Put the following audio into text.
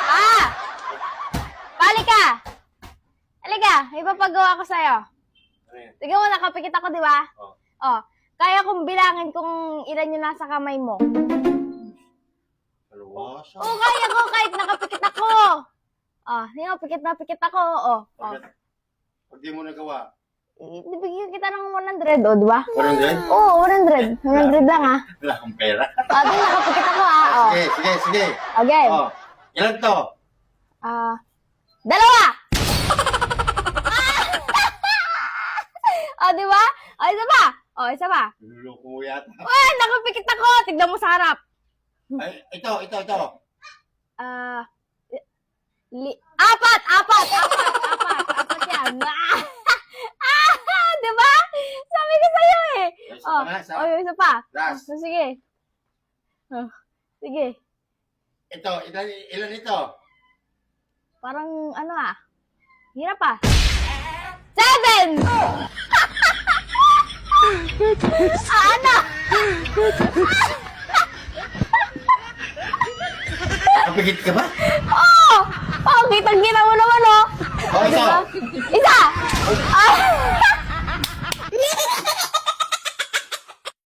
Ah! Balik ka! Halika, may papagawa ko sa'yo. Sige mo, nakapikit ako, di ba? Oh. Kaya kong bilangin kung ilan yung nasa kamay mo. Oo, kaya ko kahit nakapikit ako. Hindi nga, pikit na pikit ako. Pag di mo nagawa. Bigyan kita ng 100, di ba? 100? Oo, 100. 100 lang, Wala akong pera. Di, nakapikit ako, Sige. Okay. Ilan to? 2! Di ba? Isa pa. Isa pa. Niluloko mo yata. Nakapikit ako. Tignan mo sa harap. Ay, ito. Apat yan. Di ba? Sabi ko sa'yo eh. Yung isa pa. Last. Sige. Sige. Ito, ilan ito? Parang hirap 7! Kapigit ka ba? Kitang-kita mo naman, Ito. Isa!